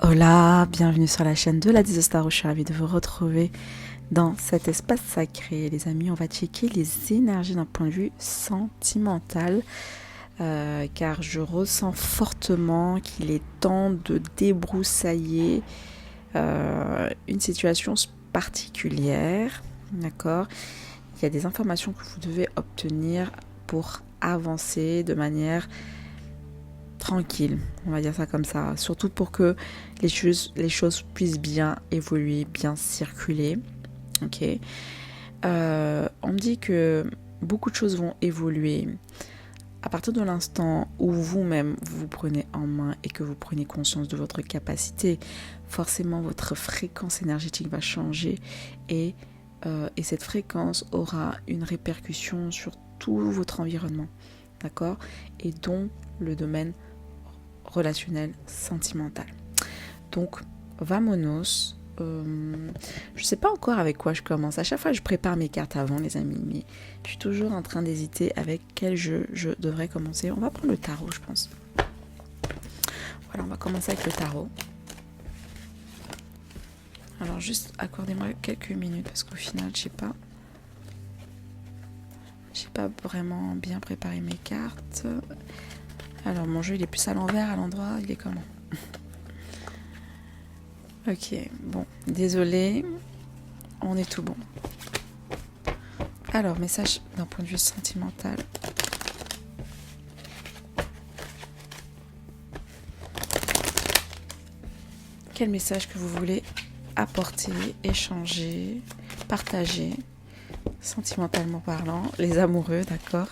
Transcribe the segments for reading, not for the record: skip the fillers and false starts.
Hola, bienvenue sur la chaîne de la Star. Je suis ravie de vous retrouver dans cet espace sacré. Les amis, on va checker les énergies d'un point de vue sentimental, car je ressens fortement qu'il est temps de débroussailler une situation particulière. D'accord ? Il y a des informations que vous devez obtenir pour avancer de manière tranquille, on va dire ça comme ça, surtout pour que les choses puissent bien évoluer, bien circuler. Ok. On me dit que beaucoup de choses vont évoluer à partir de l'instant où vous-même vous prenez en main et que vous prenez conscience de votre capacité. Forcément, votre fréquence énergétique va changer et cette fréquence aura une répercussion sur tout votre environnement, d'accord, et dont le domaine relationnel, sentimental. Donc, vamonos. Je sais pas encore avec quoi je commence. À chaque fois, je prépare mes cartes avant, les amis, mais je suis toujours en train d'hésiter avec quel jeu je devrais commencer. On va prendre le tarot, je pense. Voilà, on va commencer avec le tarot. Alors, juste accordez-moi quelques minutes parce qu'au final, j'ai pas vraiment bien préparé mes cartes. Alors, mon jeu, il est plus à l'envers, à l'endroit, il est comment ? Ok, bon, désolé, on est tout bon. Alors, message d'un point de vue sentimental. Quel message que vous voulez apporter, échanger, partager, sentimentalement parlant, les amoureux, d'accord ?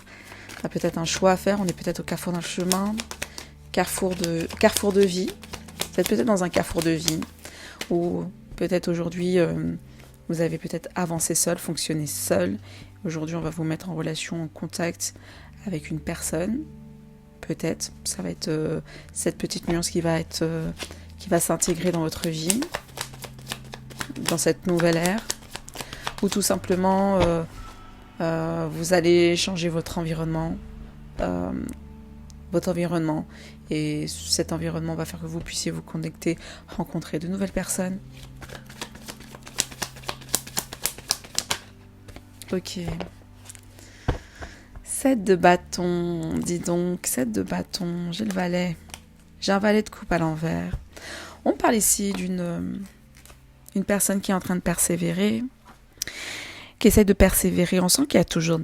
On a peut-être un choix à faire, on est peut-être au carrefour d'un chemin, carrefour de vie. Vous êtes peut-être dans un carrefour de vie, ou peut-être aujourd'hui, vous avez peut-être avancé seul, fonctionné seul. Aujourd'hui, on va vous mettre en relation, en contact avec une personne. Peut-être, ça va être cette petite nuance qui va s'intégrer dans votre vie, dans cette nouvelle ère. Ou tout simplement, vous allez changer votre environnement. Et cet environnement va faire que vous puissiez vous connecter, rencontrer de nouvelles personnes. Ok. 7 de bâton, dis donc, 7 de bâton, j'ai le valet. J'ai un valet de coupe à l'envers. On parle ici d'une personne qui est en train de persévérer, qui essaie de persévérer. On sent qu'il y a toujours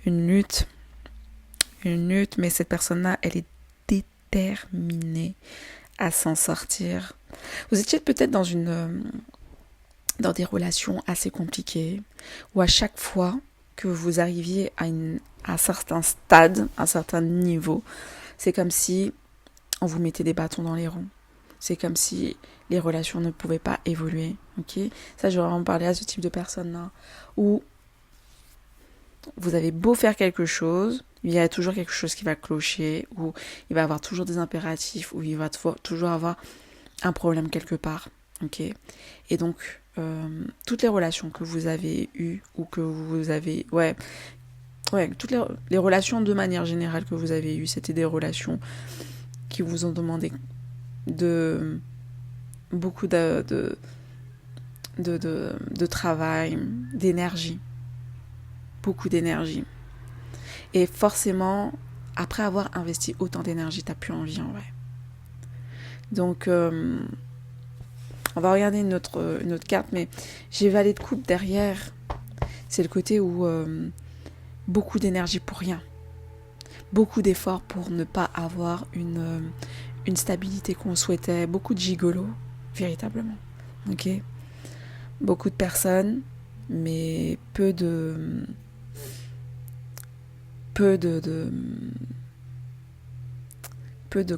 une lutte, mais cette personne-là, elle est déterminée à s'en sortir. Vous étiez peut-être dans des relations assez compliquées, où à chaque fois que vous arriviez à un certain stade, un certain niveau, c'est comme si on vous mettait des bâtons dans les roues. C'est comme si les relations ne pouvaient pas évoluer. Ok ? Ça, je vais vraiment parler à ce type de personnes-là, où vous avez beau faire quelque chose, il y a toujours quelque chose qui va clocher, ou il va y avoir toujours des impératifs, ou il va toujours avoir un problème quelque part. Ok ? Et donc, toutes les relations que vous avez eues, ou que vous avez... toutes les relations de manière générale que vous avez eues, c'était des relations qui vous ont demandé beaucoup de travail, d'énergie. Beaucoup d'énergie. Et forcément, après avoir investi autant d'énergie, t'as plus envie en vrai. Donc, on va regarder une autre carte, mais j'ai valet de coupe derrière. C'est le côté où beaucoup d'énergie pour rien. Beaucoup d'efforts pour ne pas avoir une stabilité qu'on souhaitait. Beaucoup de gigolo, véritablement. Ok ? Beaucoup de personnes, mais peu de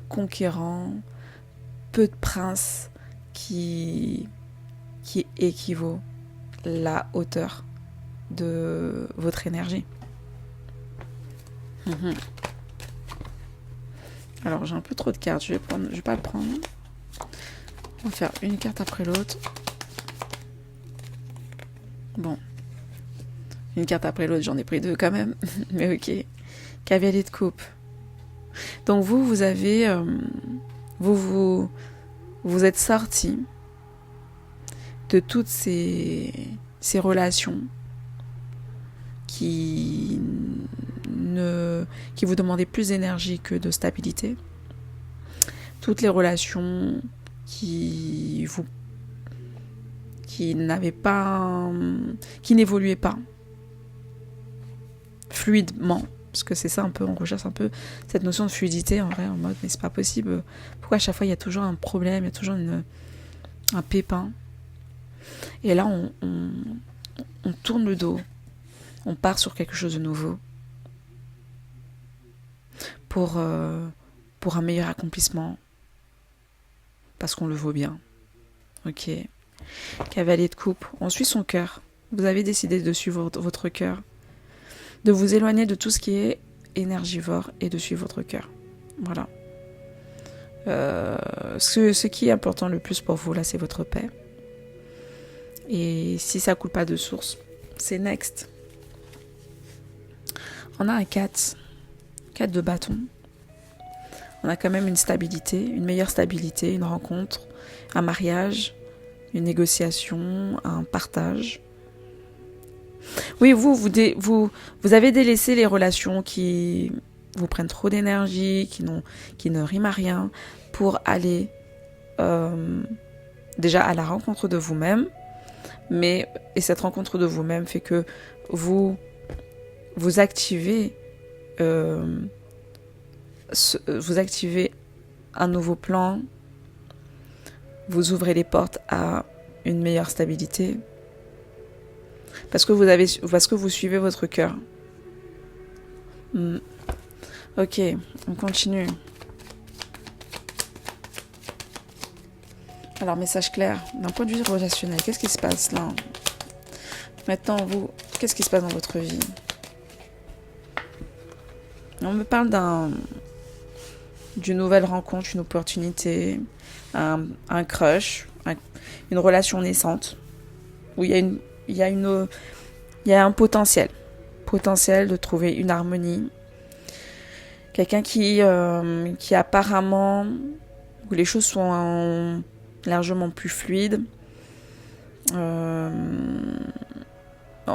conquérants, peu de princes qui équivaut la hauteur de votre énergie. Alors j'ai un peu trop de cartes, je vais pas le prendre. On va faire une carte après l'autre. Bon. Une carte après l'autre, j'en ai pris 2 quand même. Mais ok. Cavalier de coupe. Donc vous avez... vous vous êtes sorti de toutes ces relations qui vous demandaient plus d'énergie que de stabilité. Toutes les relations qui n'évoluaient pas fluidement, parce que c'est ça un peu, on recherche un peu cette notion de fluidité en vrai, en mode mais c'est pas possible, pourquoi à chaque fois il y a toujours un problème, il y a toujours un pépin. Et là on tourne le dos, on part sur quelque chose de nouveau pour un meilleur accomplissement, parce qu'on le vaut bien. Ok. Cavalier de coupe, on suit son cœur. Vous avez décidé de suivre votre cœur, de vous éloigner de tout ce qui est énergivore et de suivre votre cœur. Voilà. Ce qui est important le plus pour vous là, c'est votre paix. Et si ça coule pas de source, c'est next. On a un 4 de bâton. On a quand même une stabilité, une meilleure stabilité, une rencontre, un mariage, une négociation, un partage. Oui, vous avez délaissé les relations qui vous prennent trop d'énergie, qui ne riment à rien, pour aller déjà à la rencontre de vous-même. Et cette rencontre de vous-même fait que vous activez un nouveau plan, vous ouvrez les portes à une meilleure stabilité, parce que vous suivez votre cœur. Ok, on continue. Alors, message clair, d'un point de vue relationnel, qu'est-ce qui se passe là? Maintenant, qu'est-ce qui se passe dans votre vie? On me parle d'une nouvelle rencontre, une opportunité, un crush, une relation naissante, où il y a un potentiel de trouver une harmonie. Quelqu'un qui apparemment, où les choses sont largement plus fluides.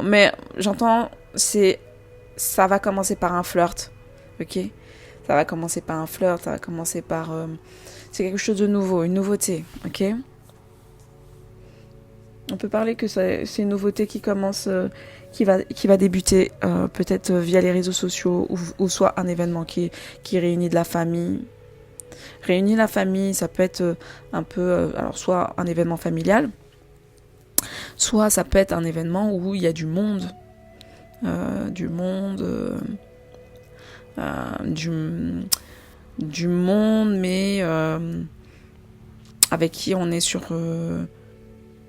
Mais j'entends, ça va commencer par un flirt, ok? Ça va commencer par un flirt, ça va commencer par... c'est quelque chose de nouveau, une nouveauté, ok? On peut parler que c'est une nouveauté qui commence, qui va débuter peut-être via les réseaux sociaux ou soit un événement qui réunit de la famille. Réunir la famille, ça peut être un peu... alors soit un événement familial, soit ça peut être un événement où il y a du monde. Du monde, mais avec qui on est sur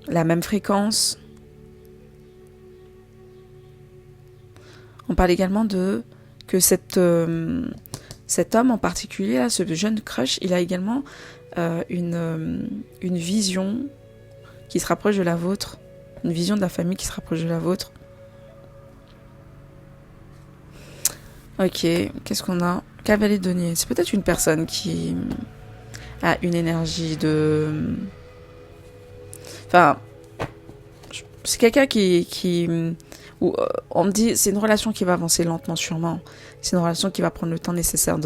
la même fréquence. On parle également que cet homme en particulier, là, ce jeune crush, il a également une vision qui se rapproche de la vôtre, une vision de la famille qui se rapproche de la vôtre. Ok, qu'est-ce qu'on a? Cavalier de denier, c'est peut-être une personne qui a une énergie de... Enfin, c'est quelqu'un qui où on me dit, c'est une relation qui va avancer lentement sûrement. C'est une relation qui va prendre le temps nécessaire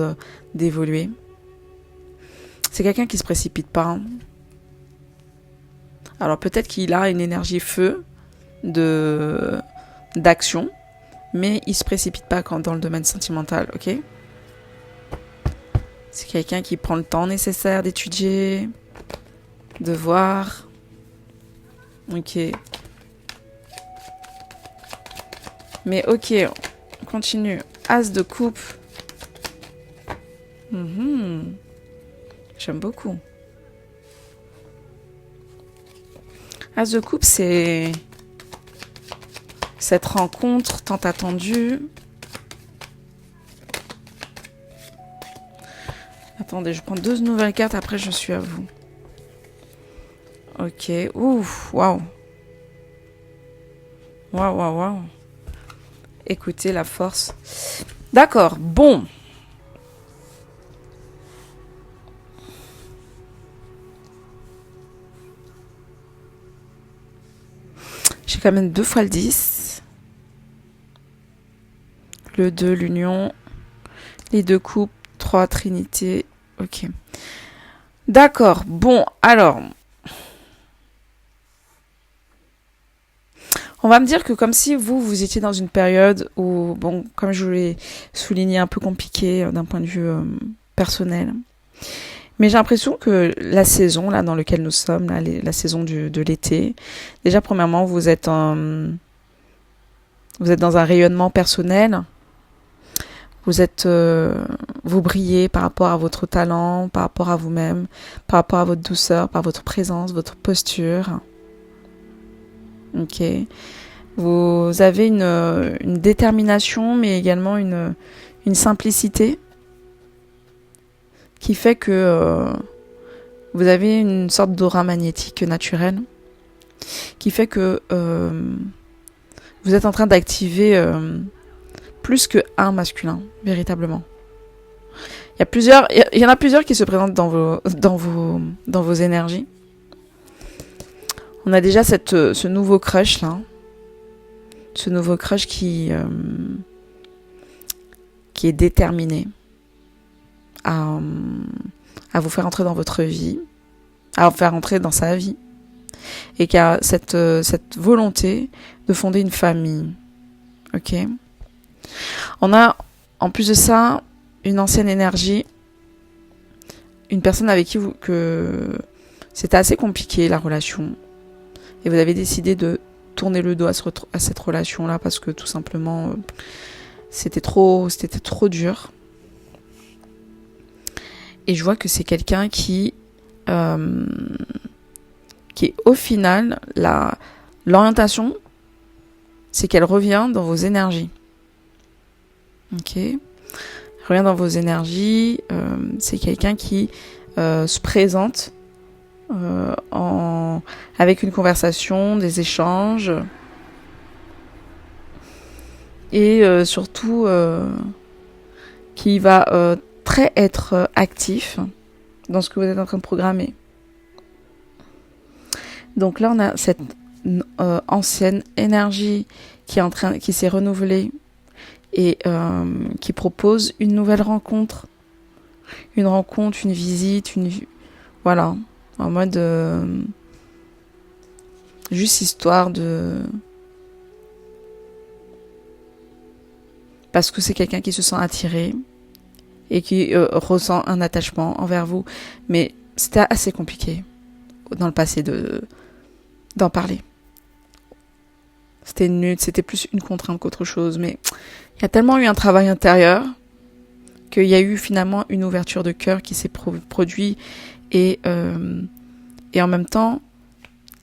d'évoluer. C'est quelqu'un qui se précipite pas. Alors peut-être qu'il a une énergie feu d'action, mais il se précipite pas dans le domaine sentimental, ok? C'est quelqu'un qui prend le temps nécessaire d'étudier, de voir. Ok. Mais ok, on continue. As de coupe. J'aime beaucoup. As de coupe, c'est cette rencontre tant attendue. Attendez, je prends 2 nouvelles cartes, après je suis à vous. Ok, ouf, waouh. Waouh. Écoutez la force. D'accord, bon. J'ai quand même 2 fois le 10. Le 2, l'union. Les 2 coupes, 3, trinité. Ok. D'accord. Bon, alors. On va me dire que comme si vous étiez dans une période où, bon, comme je vous l'ai souligné, un peu compliqué d'un point de vue personnel. Mais j'ai l'impression que la saison là dans laquelle nous sommes, là, la saison de l'été, déjà premièrement vous êtes dans un rayonnement personnel, vous brillez par rapport à votre talent, par rapport à vous-même, par rapport à votre douceur, par votre présence, votre posture. Ok. Vous avez une détermination, mais également une simplicité qui fait que vous avez une sorte d'aura magnétique naturelle qui fait que vous êtes en train d'activer plus qu'un masculin, véritablement. Il y en a plusieurs qui se présentent dans vos énergies. On a déjà ce nouveau crush là, ce nouveau crush qui est déterminé à vous faire entrer dans votre vie, à vous faire entrer dans sa vie, et qui a cette volonté de fonder une famille. Ok. On a en plus de ça une ancienne énergie, une personne avec qui que c'était assez compliqué la relation, et vous avez décidé de tourner le dos à cette relation là parce que tout simplement c'était trop dur. Et je vois que c'est quelqu'un qui est au final, l'orientation, c'est qu'elle revient dans vos énergies. Ok. Elle revient dans vos énergies. C'est quelqu'un qui se présente avec une conversation, des échanges. Et surtout, qui va très être actif dans ce que vous êtes en train de programmer. Donc là, on a cette ancienne énergie qui s'est renouvelée et qui propose une nouvelle rencontre. Une rencontre, une visite, voilà, en mode juste histoire de... Parce que c'est quelqu'un qui se sent attiré et qui ressent un attachement envers vous. Mais c'était assez compliqué dans le passé d'en parler. C'était nul, c'était plus une contrainte qu'autre chose. Mais il y a tellement eu un travail intérieur qu'il y a eu finalement une ouverture de cœur qui s'est produite. Et en même temps,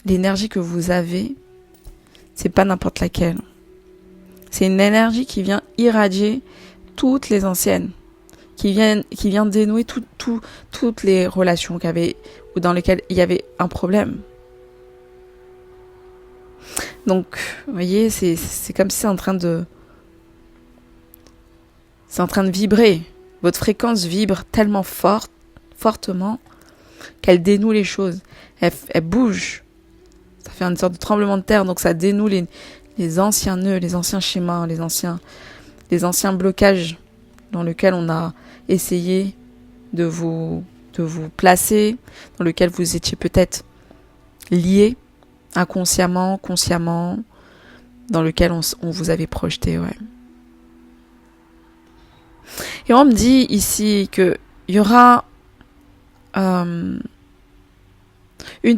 l'énergie que vous avez, c'est pas n'importe laquelle. C'est une énergie qui vient irradier toutes les anciennes, qui vient dénouer toutes les relations ou dans lesquelles il y avait un problème. Donc, vous voyez, c'est comme si c'est en train de vibrer. Votre fréquence vibre tellement fortement qu'elle dénoue les choses. Elle bouge. Ça fait une sorte de tremblement de terre, donc ça dénoue les anciens nœuds, les anciens schémas, les anciens blocages dans lesquels on a essayé de vous placer, dans lesquels vous étiez peut-être liés inconsciemment, consciemment, dans lequel on vous avait projeté, ouais. Et on me dit ici que il y aura une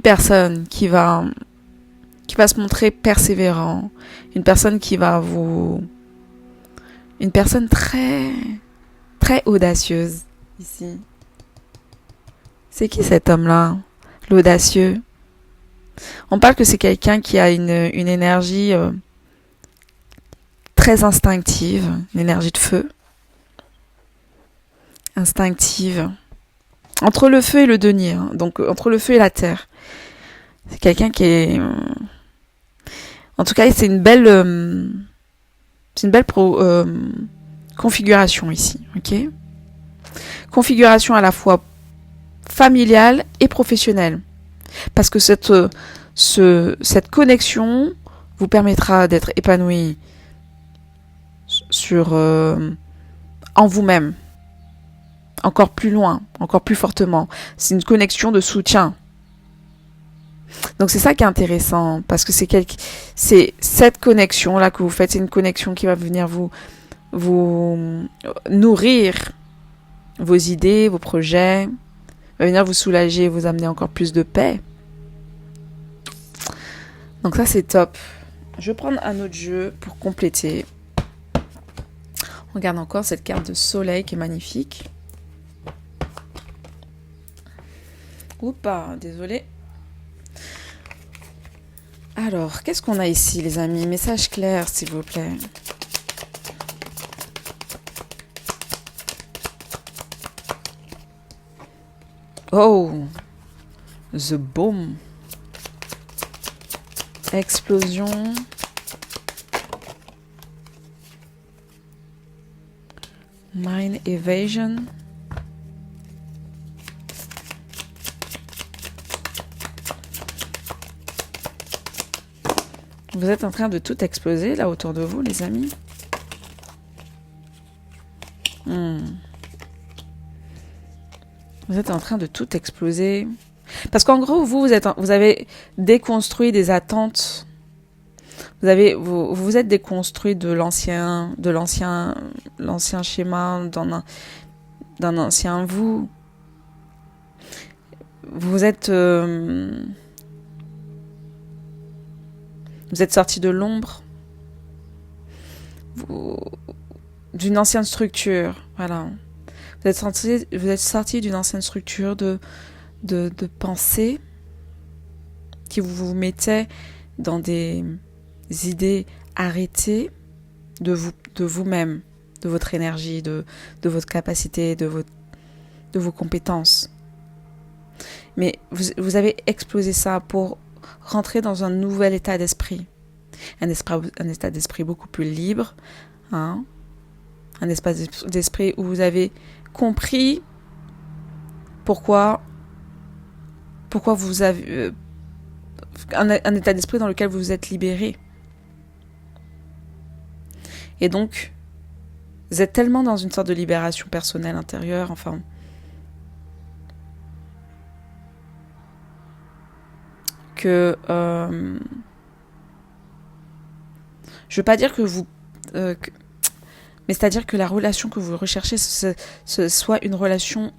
personne qui va se montrer persévérant, une personne une personne très très audacieuse ici. C'est qui cet homme-là, l'audacieux? On parle que c'est quelqu'un qui a une énergie très instinctive, une énergie de feu, instinctive, entre le feu et le denier, hein, donc entre le feu et la terre. C'est quelqu'un qui est... en tout cas, c'est une belle configuration ici, ok ? Configuration à la fois familiale et professionnelle. Parce que cette connexion vous permettra d'être épanoui sur en vous-même, encore plus loin, encore plus fortement. C'est une connexion de soutien. Donc c'est ça qui est intéressant, parce que c'est cette connexion là que vous faites, c'est une connexion qui va venir vous nourrir vos idées, vos projets, va venir vous soulager, vous amener encore plus de paix. Donc ça c'est top. Je vais prendre un autre jeu pour compléter. On regarde encore cette carte de soleil qui est magnifique. Oups, désolé. Alors, qu'est-ce qu'on a ici, les amis? Message clair, s'il vous plaît. Oh, the bomb. Explosion. Mind evasion. Vous êtes en train de tout exploser là autour de vous, les amis. Vous êtes en train de tout exploser. Parce qu'en gros, vous avez déconstruit des attentes. Vous êtes déconstruit de l'ancien schéma d'un ancien vous. Vous êtes sorti de l'ombre, d'une ancienne structure, voilà. Vous êtes sorti d'une ancienne structure de pensée qui vous mettait dans des idées arrêtées de vous-même, de votre énergie, de votre capacité, de vos compétences. Mais vous avez explosé ça pour rentrer dans un nouvel état d'esprit. Un état d'esprit beaucoup plus libre, hein? Un espace d'esprit où vous avez compris pourquoi vous avez un état d'esprit dans lequel vous vous êtes libéré. Et donc, vous êtes tellement dans une sorte de libération personnelle intérieure, enfin, que je veux pas dire que vous mais c'est-à-dire que la relation que vous recherchez ce soit une relation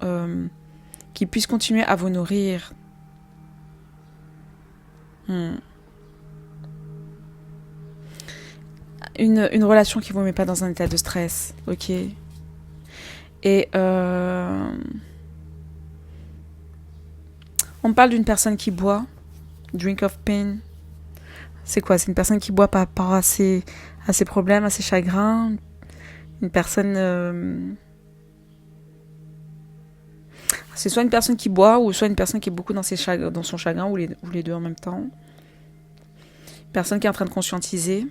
qui puisse continuer à vous nourrir. Une relation qui vous met pas dans un état de stress, ok. Et on parle d'une personne qui boit, drink of pain. C'est quoi? C'est une personne qui boit par rapport à ses problèmes, à ses chagrins. Une personne... C'est soit une personne qui boit, ou soit une personne qui est beaucoup dans son chagrin, ou les deux en même temps. Une personne qui est en train de conscientiser.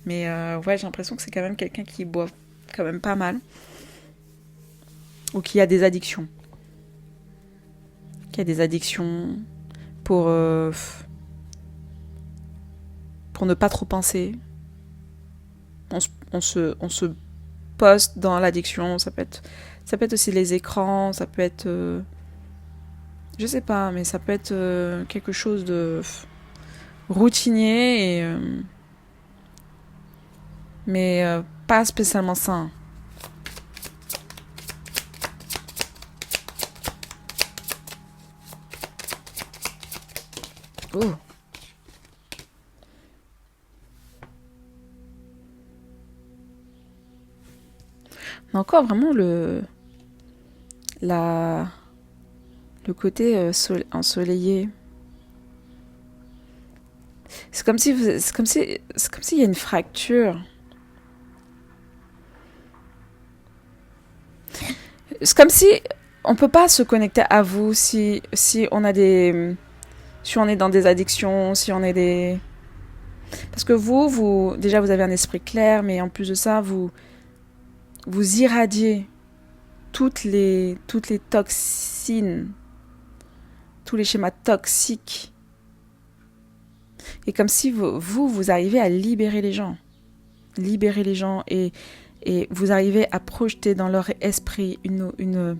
Mais ouais, j'ai l'impression que c'est quand même quelqu'un qui boit quand même pas mal. Ou qui a des addictions. Qui a des addictions pour ne pas trop penser. On se poste dans l'addiction. Ça peut être aussi les écrans, ça peut être... je sais pas, mais ça peut être quelque chose de routinier, mais pas spécialement sain. Oh. Mais encore vraiment le côté ensoleillé. C'est comme s'il y a une fracture. C'est comme si on peut pas se connecter à vous si on est dans des addictions, si on est des... Parce que vous déjà vous avez un esprit clair, mais en plus de ça, vous irradiez toutes les toxines, tous les schémas toxiques Et comme si vous arrivez à libérer les gens. Libérer les gens et vous arrivez à projeter dans leur esprit une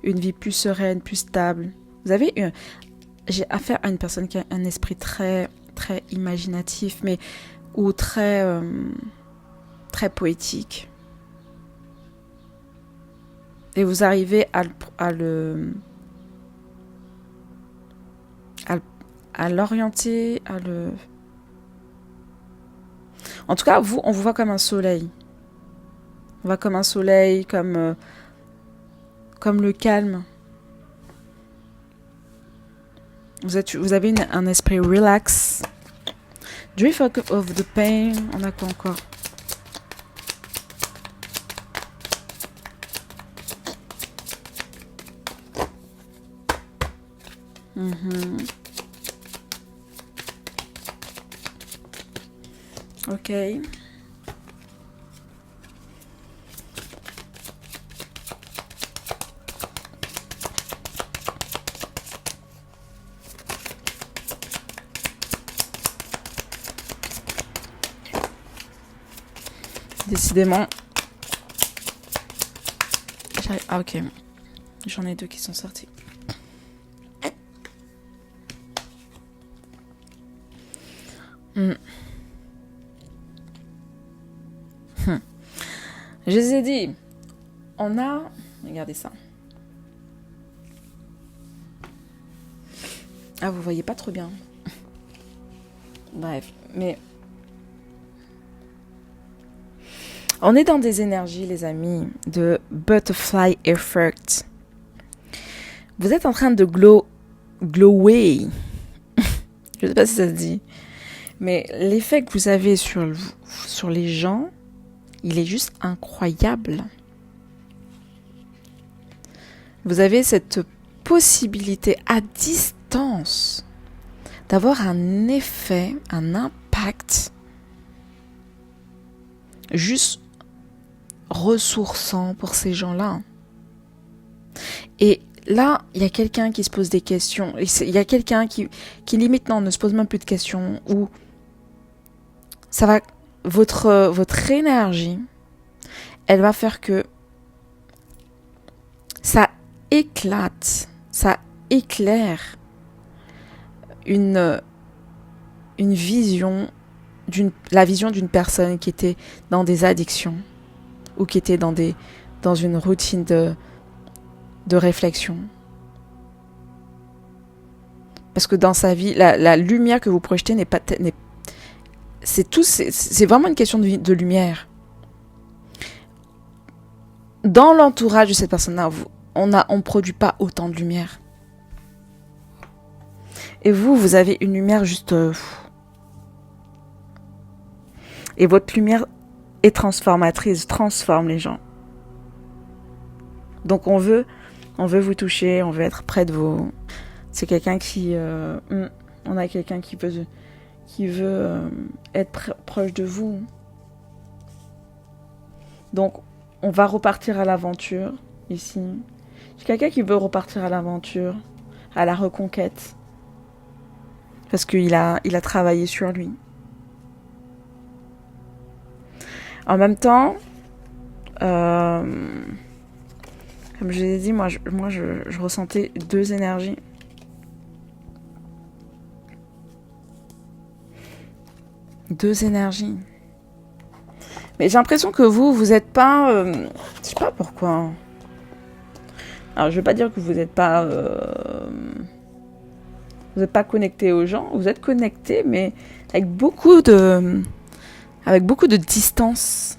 vie plus sereine, plus stable. J'ai affaire à une personne qui a un esprit très, très imaginatif, mais ou très, très poétique. Et vous arrivez à l'orienter, En tout cas, on vous voit comme un soleil. On voit comme un soleil, comme le calme. Vous avez un esprit relax. Drift of the pain. On a quoi encore? Ok. Décidément. Ah ok. J'en ai 2 qui sont sortis. Je les ai dit, on a... Regardez ça. Ah, vous voyez pas trop bien. Bref, mais... On est dans des énergies, les amis, de butterfly effect. Vous êtes en train de glower. Je sais pas si ça se dit. Mais l'effet que vous avez sur les gens, il est juste incroyable. Vous avez cette possibilité à distance d'avoir un effet, un impact juste ressourçant pour ces gens-là. Et là, il y a quelqu'un qui se pose des questions. Il y a quelqu'un qui limite ne se pose même plus de questions. Ou ça va, votre énergie, elle va faire que ça éclate, ça éclaire une vision, la vision d'une personne qui était dans des addictions ou qui était dans une routine de réflexion. Parce que dans sa vie, la lumière que vous projetez c'est vraiment une question de lumière. Dans l'entourage de cette personne-là, on ne produit pas autant de lumière. Et vous avez une lumière juste... Et votre lumière est transformatrice, transforme les gens. Donc on veut vous toucher, on veut être près de vous. C'est quelqu'un qui... on a quelqu'un qui veut être proche de vous. Donc on va repartir à l'aventure ici. C'est quelqu'un qui veut repartir à l'aventure, à la reconquête. Parce qu'il a travaillé sur lui. En même temps, comme je l'ai dit, moi je ressentais 2 énergies. Deux énergies. Mais j'ai l'impression que vous êtes pas... je sais pas pourquoi. Alors je vais pas dire que vous n'êtes pas... vous n'êtes pas connecté aux gens. Vous êtes connecté, mais avec beaucoup de distance.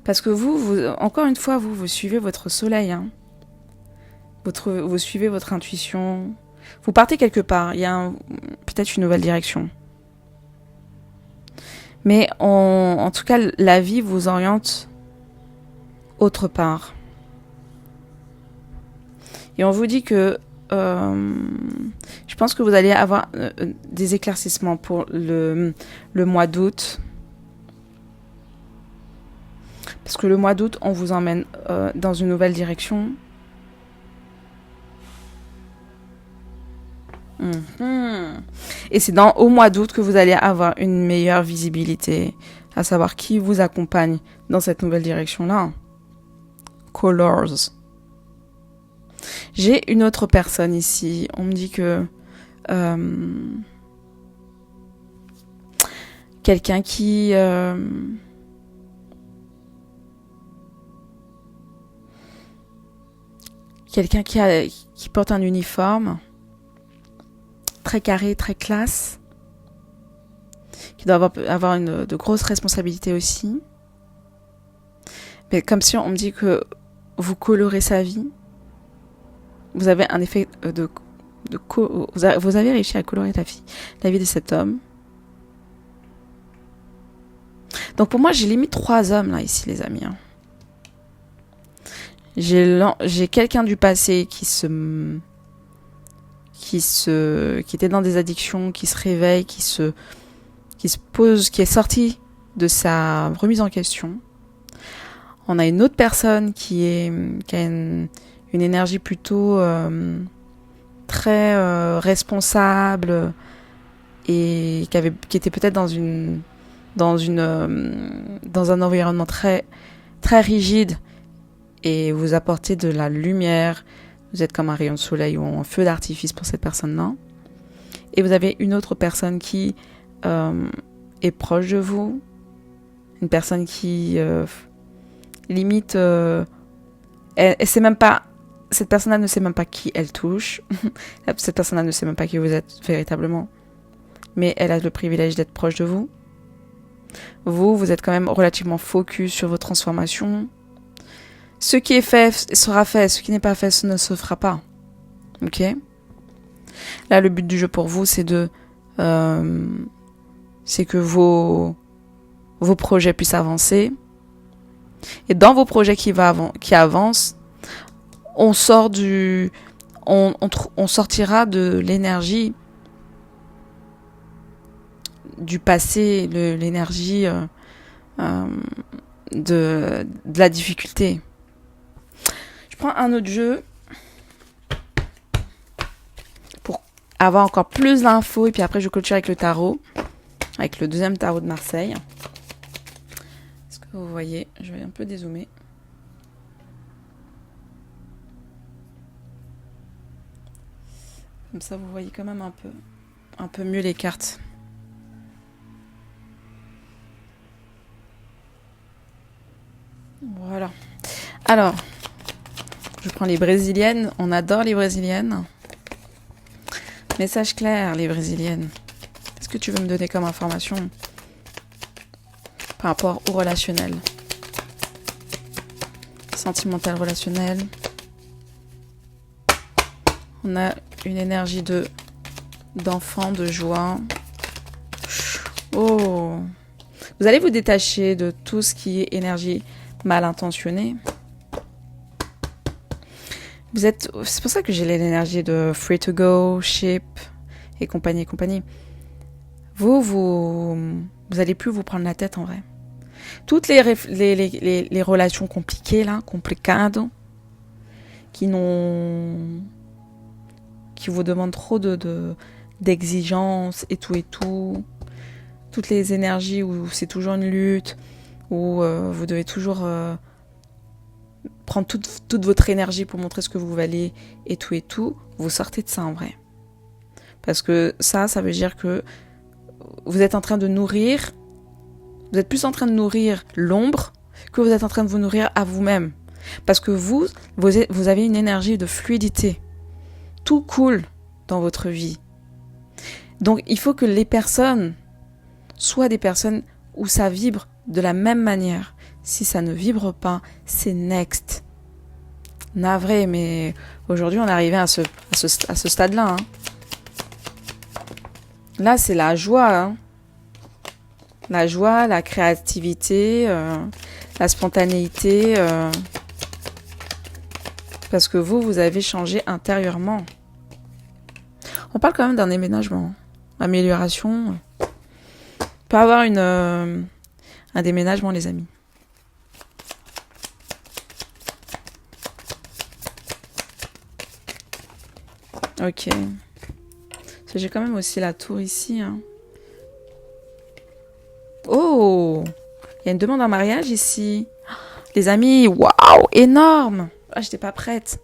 Parce que vous encore une fois, vous suivez votre soleil. Hein. Vous suivez votre intuition. Vous partez quelque part. Il y a peut-être une nouvelle direction. Mais en tout cas, la vie vous oriente autre part. Et on vous dit que je pense que vous allez avoir des éclaircissements pour le mois d'août. Parce que le mois d'août, on vous emmène dans une nouvelle direction. Mhm. Et c'est au mois d'août que vous allez avoir une meilleure visibilité, à savoir qui vous accompagne dans cette nouvelle direction-là. Colors. J'ai une autre personne ici. On me dit que quelqu'un qui qui porte un uniforme très carré, très classe, qui doit avoir de grosses responsabilités aussi. Mais comme si on me dit que vous colorez sa vie, vous avez un effet vous avez réussi à colorer la vie de cet homme. Donc pour moi, j'ai limite 3 hommes là ici, les amis. J'ai quelqu'un du passé qui était dans des addictions, qui se réveille, qui se pose, qui est sorti de sa remise en question. On a une autre personne qui a une énergie plutôt très responsable et qui était peut-être dans un environnement très très rigide, et vous apportez de la lumière. Vous êtes comme un rayon de soleil ou un feu d'artifice pour cette personne-là. Et vous avez une autre personne qui est proche de vous, une personne qui limite elle sait même pas, cette personne-là ne sait même pas qui elle touche. Cette personne-là ne sait même pas qui vous êtes véritablement, mais elle a le privilège d'être proche de vous. Vous êtes quand même relativement focus sur vos transformations. Ce qui est fait sera fait, ce qui n'est pas fait ce ne se fera pas. Ok ? Là, le but du jeu pour vous, c'est que vos projets puissent avancer. Et dans vos projets qui avancent, on sortira de l'énergie du passé, l'énergie de la difficulté. Je prends un autre jeu pour avoir encore plus d'infos, et puis après je clôture avec le tarot, avec le deuxième tarot de Marseille. Est-ce que vous voyez ? Je vais un peu dézoomer. Comme ça vous voyez quand même un peu mieux les cartes. Voilà. Alors, je prends les brésiliennes. On adore les brésiliennes. Message clair, les brésiliennes. Qu'est-ce que tu veux me donner comme information par rapport au relationnel ? Sentimental, relationnel. On a une énergie d'enfant, de joie. Oh. Vous allez vous détacher de tout ce qui est énergie mal intentionnée. C'est pour ça que j'ai l'énergie de free to go, ship et compagnie. Vous allez plus vous prendre la tête en vrai. Toutes les relations compliquées là, complicado, qui vous demandent trop d'exigences et tout. Toutes les énergies où c'est toujours une lutte, où vous devez toujours prendre toute votre énergie pour montrer ce que vous valez et tout, vous sortez de ça en vrai. Parce que ça veut dire que vous êtes en train de nourrir, vous êtes plus en train de nourrir l'ombre que vous êtes en train de vous nourrir à vous-même. Parce que vous avez une énergie de fluidité. Tout coule dans votre vie. Donc il faut que les personnes soient des personnes où ça vibre de la même manière. Si ça ne vibre pas, c'est next. Navré, mais aujourd'hui on est arrivé à ce stade-là. Hein. Là, c'est la joie. Hein. La joie, la créativité, la spontanéité. Parce que vous avez changé intérieurement. On parle quand même d'un déménagement. Amélioration. On peut avoir un déménagement, les amis. Ok. Parce que j'ai quand même aussi la tour ici. Hein. Oh, il y a une demande en mariage ici. Les amis, waouh, énorme. Ah, j'étais pas prête.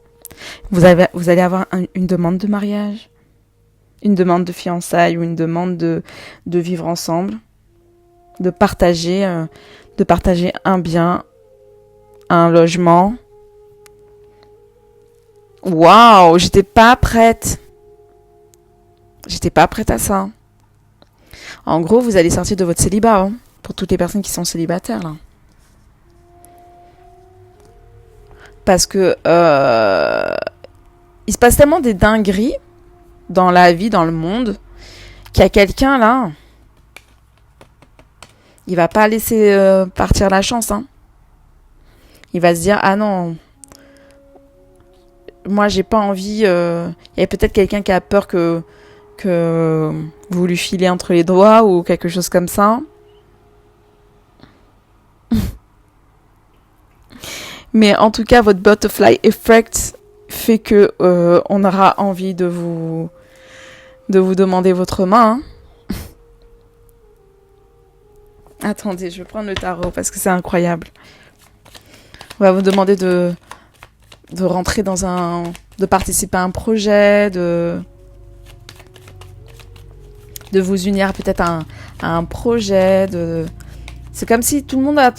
Vous allez avoir une demande de mariage, une demande de fiançailles ou une demande de vivre ensemble, de partager un bien, un logement. Waouh, j'étais pas prête. J'étais pas prête à ça. En gros, vous allez sortir de votre célibat, hein, pour toutes les personnes qui sont célibataires, là. Parce que il se passe tellement des dingueries dans la vie, dans le monde, qu'il y a quelqu'un, là, il va pas laisser partir la chance, hein. Il va se dire, ah non, moi j'ai pas envie, il y a peut-être quelqu'un qui a peur que vous lui filez entre les doigts ou quelque chose comme ça. Mais en tout cas, votre butterfly effect fait que on aura envie de vous demander votre main. Hein. Attendez, je vais prendre le tarot parce que c'est incroyable. On va vous demander de rentrer de participer à un projet, de vous unir peut-être à un projet. C'est comme si tout le monde a...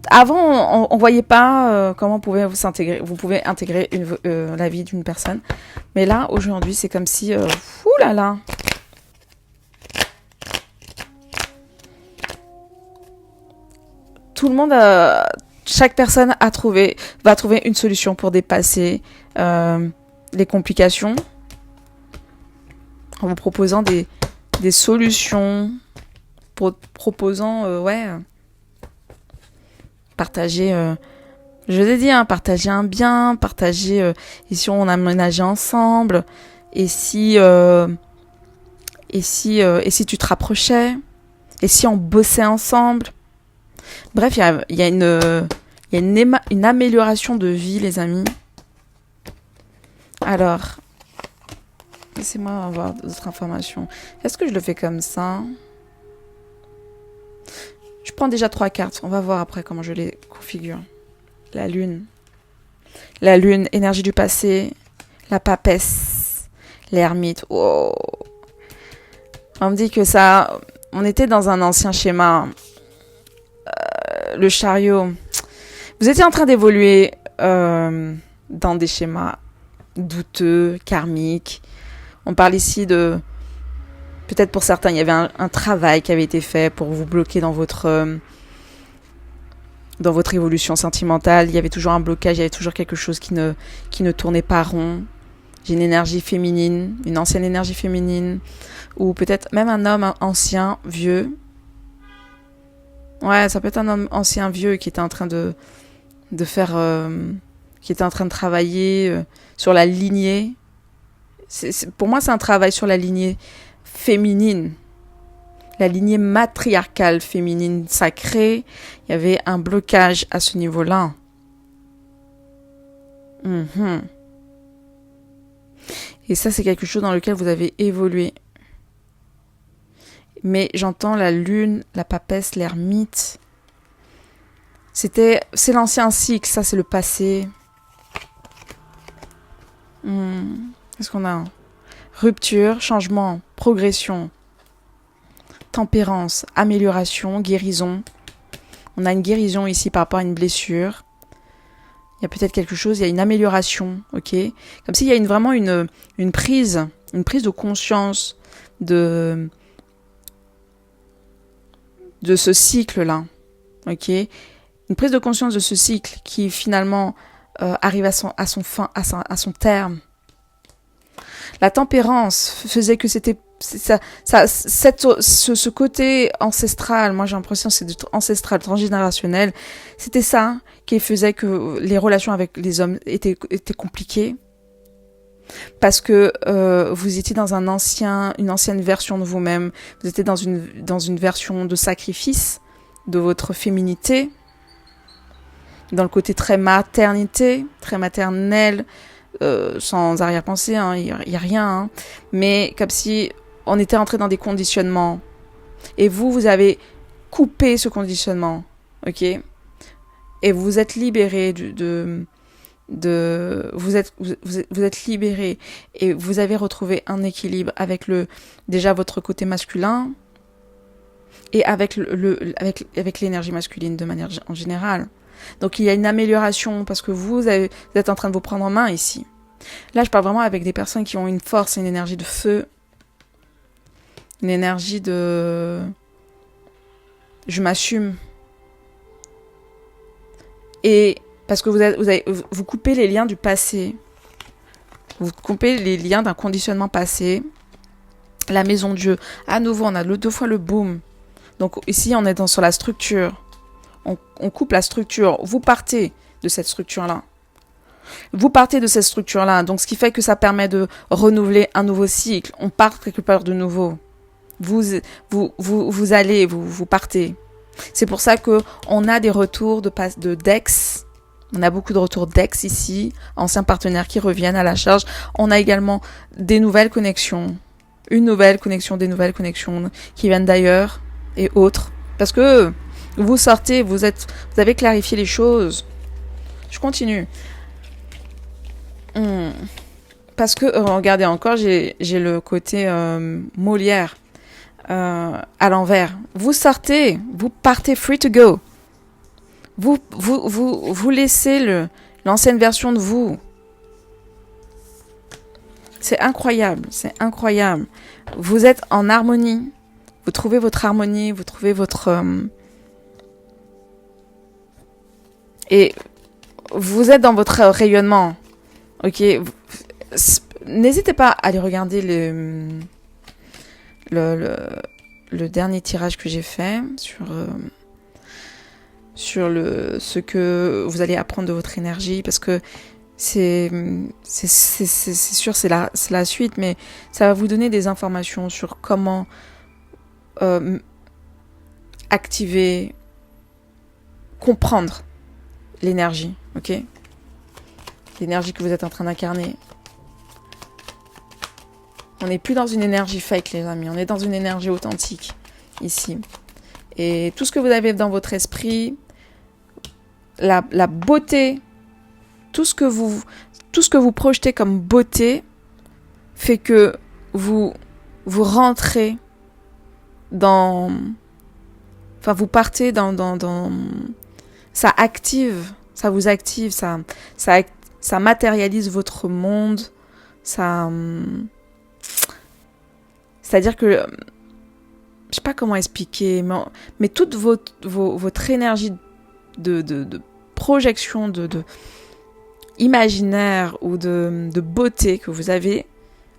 Avant, on voyait pas comment vous pouvez intégrer la vie d'une personne. Mais là, aujourd'hui, c'est comme si... oulala. Tout le monde chaque personne va trouver une solution pour dépasser les complications en vous proposant des solutions, proposant partager, je l'ai dit, hein, partager un bien, partager, et si on aménageait ensemble, et si tu te rapprochais, et si on bossait ensemble. Bref, il y a une amélioration de vie, les amis. Alors, laissez-moi avoir d'autres informations. Est-ce que je le fais comme ça ? Je prends déjà 3 cartes. On va voir après comment je les configure. La lune. La lune, énergie du passé. La papesse. L'ermite. Oh. On me dit que ça... On était dans un ancien schéma. Le chariot. Vous étiez en train d'évoluer dans des schémas douteux, karmiques. On parle ici de... Peut-être pour certains, il y avait un travail qui avait été fait pour vous bloquer dans votre évolution sentimentale. Il y avait toujours un blocage, il y avait toujours quelque chose qui ne tournait pas rond. J'ai une énergie féminine, une ancienne énergie féminine, ou peut-être même un homme ancien, vieux. Ouais, ça peut être un homme ancien, vieux, qui était en train de faire... qui était en train de travailler sur la lignée. Pour moi, c'est un travail sur la lignée féminine, la lignée matriarcale féminine sacrée. Il y avait un blocage à ce niveau-là. Et ça, c'est quelque chose dans lequel vous avez évolué. Mais j'entends la lune, la papesse, l'ermite. C'est l'ancien cycle, ça c'est le passé. Qu'est-ce qu'on a ? Rupture, changement, progression, tempérance, amélioration, guérison. On a une guérison ici par rapport à une blessure. Il y a peut-être quelque chose, il y a une amélioration, ok ? Comme s'il y a vraiment une prise de conscience de ce cycle-là, ok ? Une prise de conscience de ce cycle qui finalement arrive à son terme. La tempérance faisait que c'était ce côté ancestral, moi j'ai l'impression que c'est ancestral, transgénérationnel, c'était ça qui faisait que les relations avec les hommes étaient compliquées. Parce que vous étiez dans une ancienne version de vous-même, vous étiez dans une version de sacrifice de votre féminité, dans le côté très maternité, très maternel, sans arrière-pensée, il y a rien, hein. Mais comme si on était entré dans des conditionnements. Et vous avez coupé ce conditionnement, ok? Et vous êtes libéré vous êtes libéré et vous avez retrouvé un équilibre avec déjà votre côté masculin et avec avec l'énergie masculine de manière en générale. Donc il y a une amélioration parce que vous êtes en train de vous prendre en main ici. Là, je parle vraiment avec des personnes qui ont une force et une énergie de feu, une énergie de je m'assume. Et parce que vous coupez les liens du passé. Vous coupez les liens d'un conditionnement passé. La maison Dieu. À nouveau, on a deux fois le boom. Donc ici, on est sur la structure. On coupe la structure. Vous partez de cette structure-là. Vous partez de cette structure-là. Donc ce qui fait que ça permet de renouveler un nouveau cycle. On part quelque part de nouveau. Vous partez. C'est pour ça que on a des retours d'ex. On a beaucoup de retours d'ex ici, anciens partenaires qui reviennent à la charge. On a également des nouvelles connexions, des nouvelles connexions qui viennent d'ailleurs et autres. Parce que vous sortez, vous avez clarifié les choses. Je continue. Parce que regardez encore, j'ai le côté Molière. À l'envers. Vous sortez, vous partez free to go. Vous laissez l'ancienne version de vous. C'est incroyable, c'est incroyable. Vous êtes en harmonie. Vous trouvez votre harmonie, vous trouvez votre... et vous êtes dans votre rayonnement. Ok. N'hésitez pas à aller regarder le dernier tirage que j'ai fait sur ce que vous allez apprendre de votre énergie, parce que c'est sûr, c'est la suite, mais ça va vous donner des informations sur comment activer, comprendre l'énergie, ok? L'énergie que vous êtes en train d'incarner. On n'est plus dans une énergie fake, les amis. On est dans une énergie authentique, ici. Et tout ce que vous avez dans votre esprit, la beauté, tout ce que vous projetez comme beauté, fait que vous rentrez dans... Enfin, vous partez dans ça active, ça vous active, ça matérialise votre monde, ça... C'est-à-dire que, je sais pas comment expliquer, mais toute votre énergie de projection, de imaginaire ou de beauté que vous avez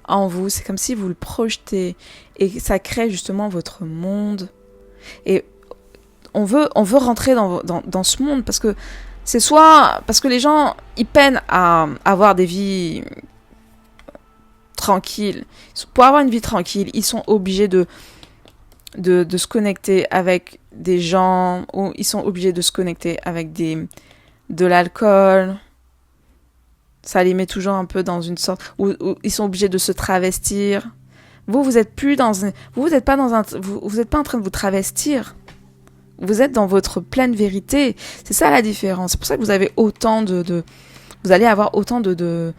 en vous, c'est comme si vous le projetez et ça crée justement votre monde. Et on veut rentrer dans ce monde parce que c'est soit parce que les gens ils peinent à avoir des vies tranquilles. Pour avoir une vie tranquille, ils sont obligés de se connecter avec des gens, ou ils sont obligés de se connecter avec de l'alcool. Ça les met toujours un peu dans une sorte où ils sont obligés de se travestir. Vous êtes plus dans vous êtes pas en train de vous travestir. Vous êtes dans votre pleine vérité. C'est ça la différence. C'est pour ça que vous avez autant vous allez avoir autant de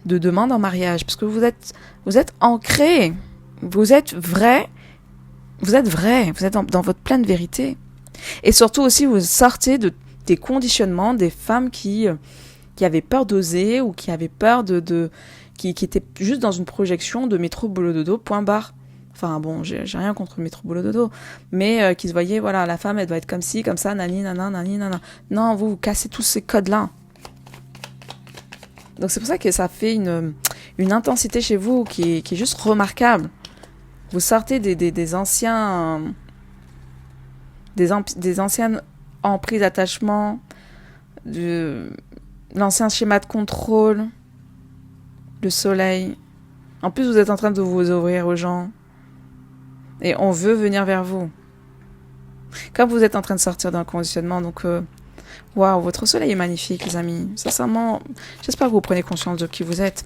demandes en mariage, parce que vous êtes ancré. Vous êtes vrai. Vous êtes dans votre pleine vérité. Et surtout aussi, vous sortez des conditionnements des femmes qui avaient peur d'oser ou qui avaient peur qui étaient juste dans une projection de métro boulot dodo, point barre. Enfin bon, j'ai rien contre le métro boulot dodo, mais qui se voyaient, voilà, la femme elle doit être comme ci, comme ça, nani nana, nani nana. Non, vous cassez tous ces codes-là. Donc c'est pour ça que ça fait une intensité chez vous qui est juste remarquable. Vous sortez des anciennes emprises d'attachement, l'ancien schéma de contrôle, le soleil. En plus, vous êtes en train de vous ouvrir aux gens. Et on veut venir vers vous. Comme vous êtes en train de sortir d'un conditionnement, donc Waouh, votre soleil est magnifique, les amis. Sincèrement, j'espère que vous prenez conscience de qui vous êtes.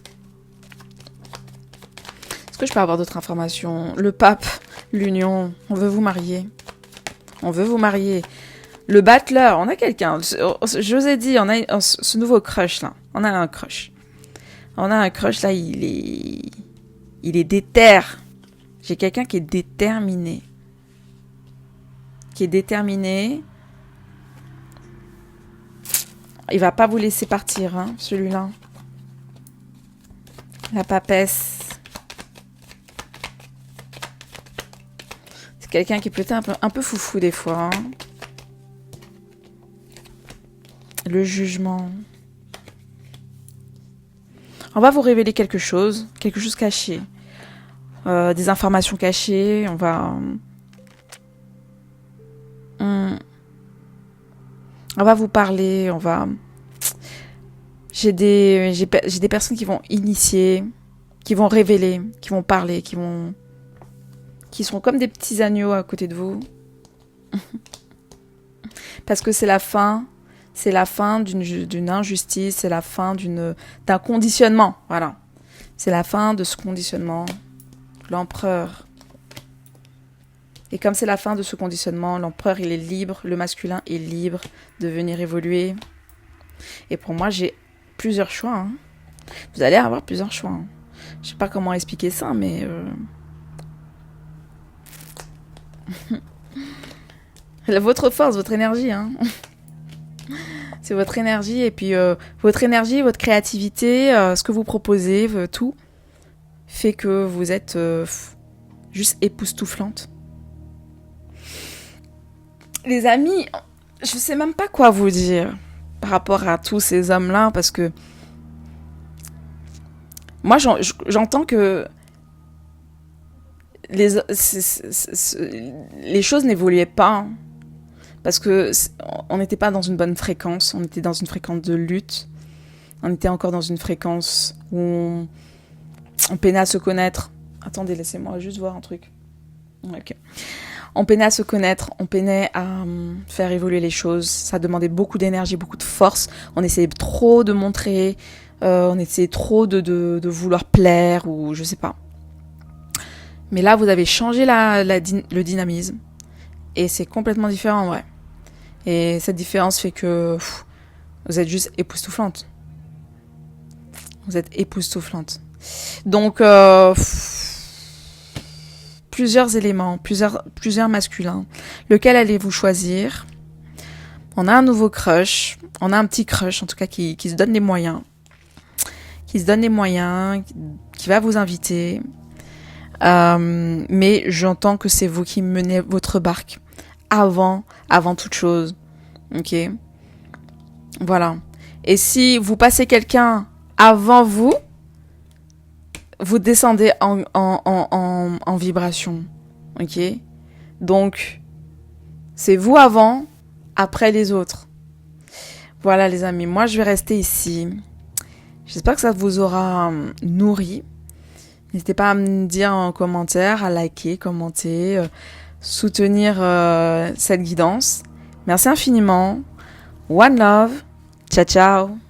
Est-ce que je peux avoir d'autres informations? Le pape, l'union, on veut vous marier. On veut vous marier. Le Butler, on a quelqu'un. Je vous ai dit, on a ce nouveau crush là. On a un crush. On a un crush là, il est déter. J'ai quelqu'un qui est déterminé. Il va pas vous laisser partir, hein, celui-là. La papesse. C'est quelqu'un qui est peut-être un peu foufou des fois. Hein. Le jugement. On va vous révéler quelque chose caché. Des informations cachées. On va vous parler. J'ai des personnes qui vont initier, qui vont révéler, qui vont parler, qui sont comme des petits agneaux à côté de vous. Parce que c'est la fin. C'est la fin d'une injustice, c'est la fin d'un conditionnement, voilà. C'est la fin de ce conditionnement, l'empereur. Et comme c'est la fin de ce conditionnement, l'empereur, il est libre, le masculin est libre de venir évoluer. Et pour moi, j'ai plusieurs choix. Hein. Vous allez avoir plusieurs choix. Hein. Je sais pas comment expliquer ça, mais... votre force, votre énergie, hein. C'est votre énergie, et puis votre énergie, votre créativité, ce que vous proposez, tout, fait que vous êtes juste époustouflante. Les amis, je sais même pas quoi vous dire par rapport à tous ces hommes-là, parce que moi, j'entends que les choses n'évoluaient pas, hein. Parce que on n'était pas dans une bonne fréquence, on était dans une fréquence de lutte, on était encore dans une fréquence où on peinait à se connaître. Attendez, laissez-moi juste voir un truc. Ok. On peinait à se connaître, on peinait à faire évoluer les choses, ça demandait beaucoup d'énergie, beaucoup de force, on essayait trop de montrer, on essayait trop de vouloir plaire, ou je sais pas. Mais là, vous avez changé le dynamisme, et c'est complètement différent en vrai. Et cette différence fait que vous êtes juste époustouflante. Vous êtes époustouflante. Donc, plusieurs éléments, plusieurs masculins. Lequel allez-vous choisir? On a un nouveau crush. On a un petit crush, en tout cas, qui se donne les moyens. Qui va vous inviter. Mais j'entends que c'est vous qui menez votre barque. Avant toute chose. Ok? Voilà. Et si vous passez quelqu'un avant vous, vous descendez en vibration. Ok? Donc, c'est vous avant, après les autres. Voilà les amis, moi je vais rester ici. J'espère que ça vous aura nourri. N'hésitez pas à me dire en commentaire, à liker, commenter, soutenir cette guidance. Merci infiniment. One love. Ciao, ciao.